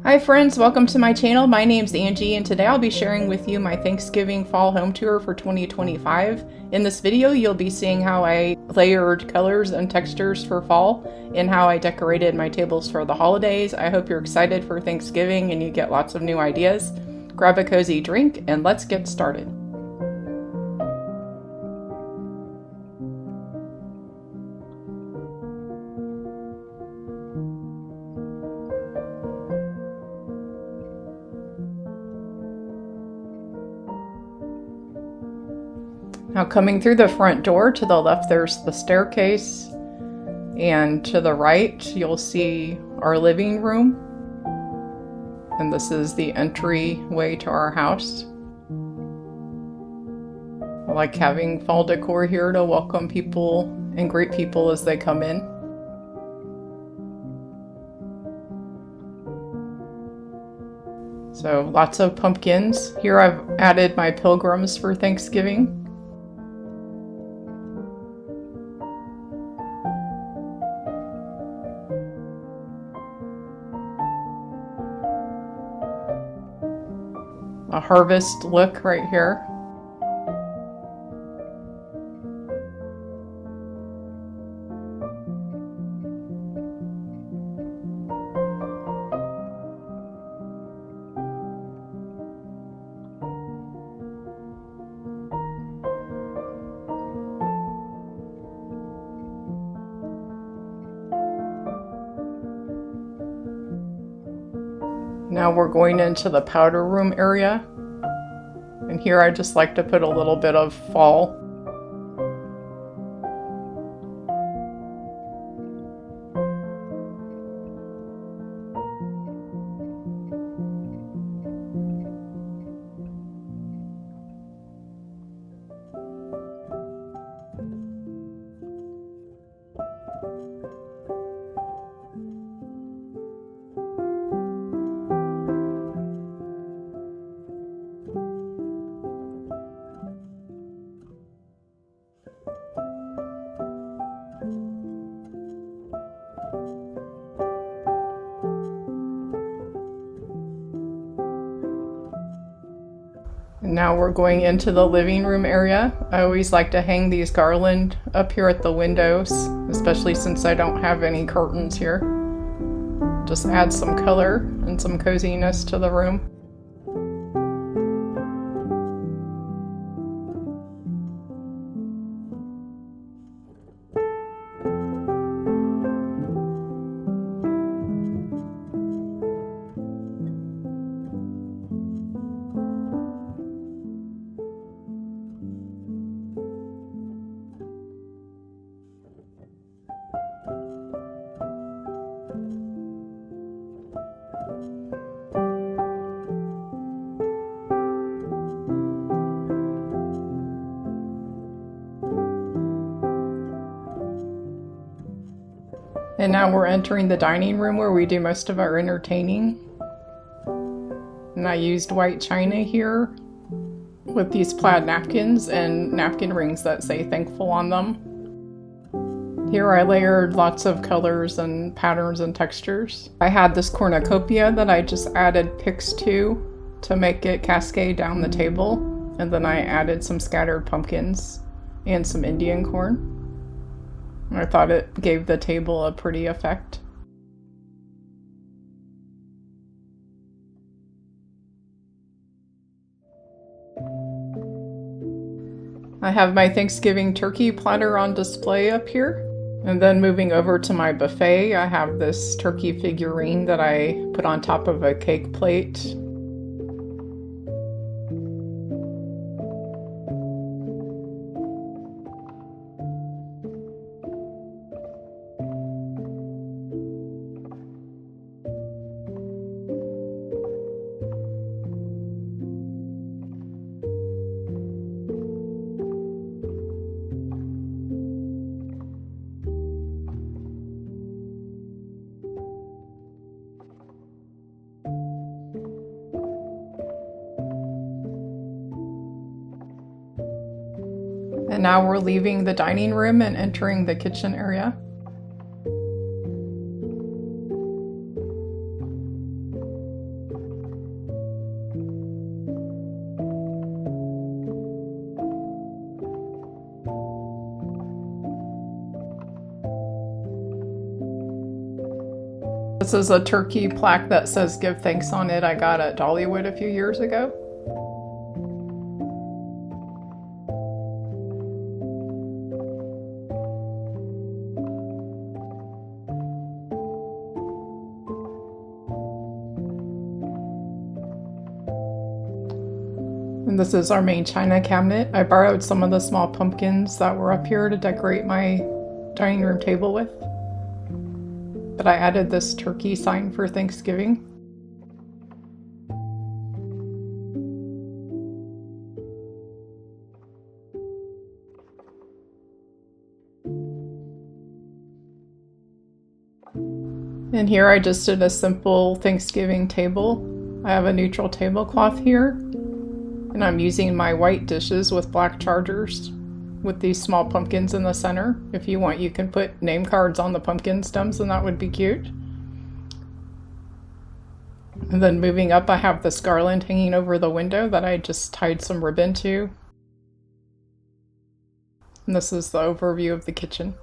Hi friends, welcome to my channel. My name's Angie and today I'll be sharing with you my Thanksgiving fall home tour for 2025. In this video you'll be seeing how I layered colors and textures for fall and how I decorated my tables for the holidays. I hope you're excited for Thanksgiving and you get lots of new ideas. Grab a cozy drink and let's get started. Now coming through the front door, to the left there's the staircase, and to the right you'll see our living room. And this is the entryway to our house. I like having fall decor here to welcome people and greet people as they come in. So lots of pumpkins. Here I've added my pilgrims for Thanksgiving. A harvest look right here. Now we're going into the powder room area. And here I just like to put a little bit of fall. Now we're going into the living room area. I always like to hang these garland up here at the windows, especially since I don't have any curtains here. Just add some color and some coziness to the room. And now we're entering the dining room where we do most of our entertaining. And I used white china here with these plaid napkins and napkin rings that say thankful on them. Here I layered lots of colors and patterns and textures. I had this cornucopia that I just added picks to make it cascade down the table. And then I added some scattered pumpkins and some Indian corn. I thought it gave the table a pretty effect. I have my Thanksgiving turkey platter on display up here. And then moving over to my buffet, I have this turkey figurine that I put on top of a cake plate. And now we're leaving the dining room and entering the kitchen area. This is a turkey plaque that says "Give Thanks" on it. I got at Dollywood a few years ago. And this is our main china cabinet. I borrowed some of the small pumpkins that were up here to decorate my dining room table with. But I added this turkey sign for Thanksgiving. And here I just did a simple Thanksgiving table. I have a neutral tablecloth here. And I'm using my white dishes with black chargers with these small pumpkins in the center. If you want, you can put name cards on the pumpkin stems and that would be cute. And then moving up, I have this garland hanging over the window that I just tied some ribbon to. And this is the overview of the kitchen.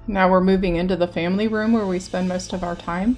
Now we're moving into the family room where we spend most of our time.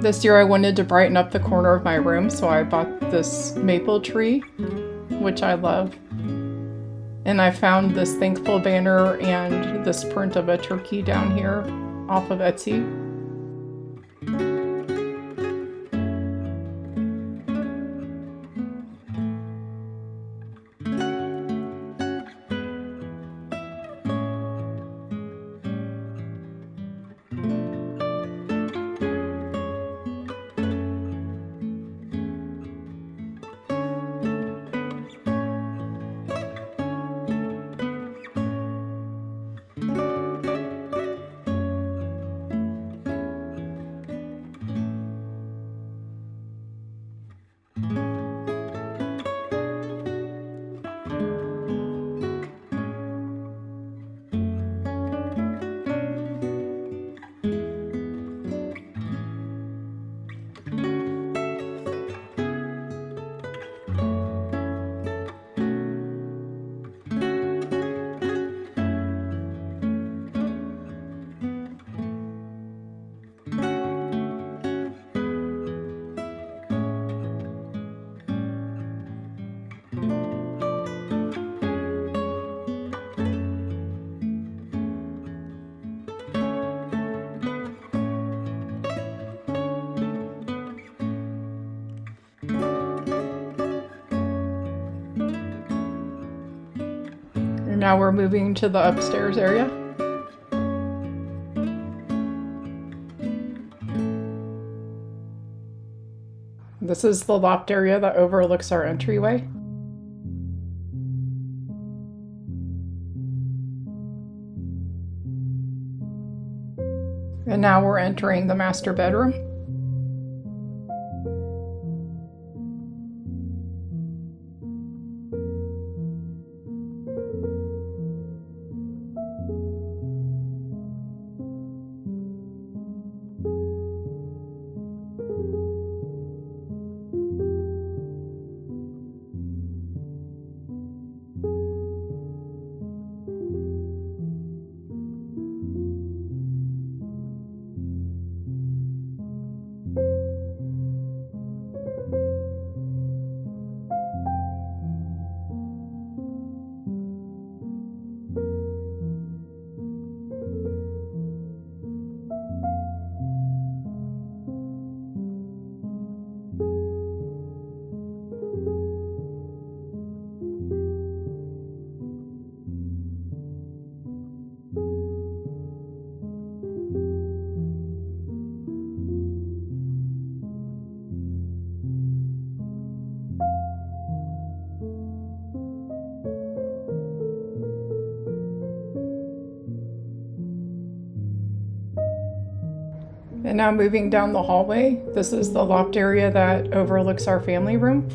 This year I wanted to brighten up the corner of my room, so I bought this maple tree, which I love. And I found this thankful banner and this print of a turkey down here off of Etsy. Now we're moving to the upstairs area. This is the loft area that overlooks our entryway. And now we're entering the master bedroom. And now moving down the hallway, this is the loft area that overlooks our family room.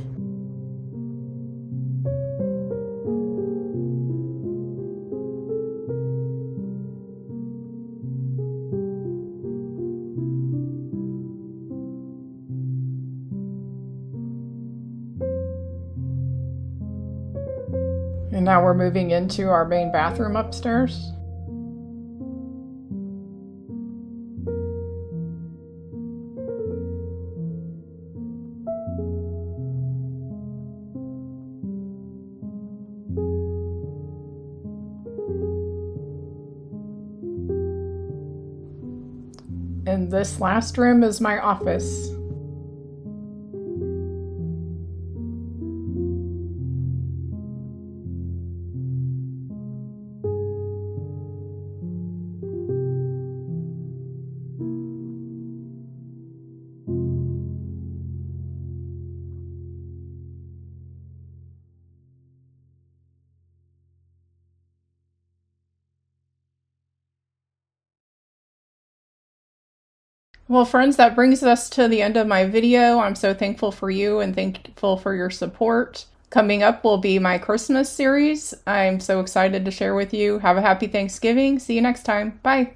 And now we're moving into our main bathroom upstairs. And this last room is my office. Well, friends, that brings us to the end of my video. I'm so thankful for you and thankful for your support. Coming up will be my Christmas series. I'm so excited to share with you. Have a happy Thanksgiving. See you next time. Bye.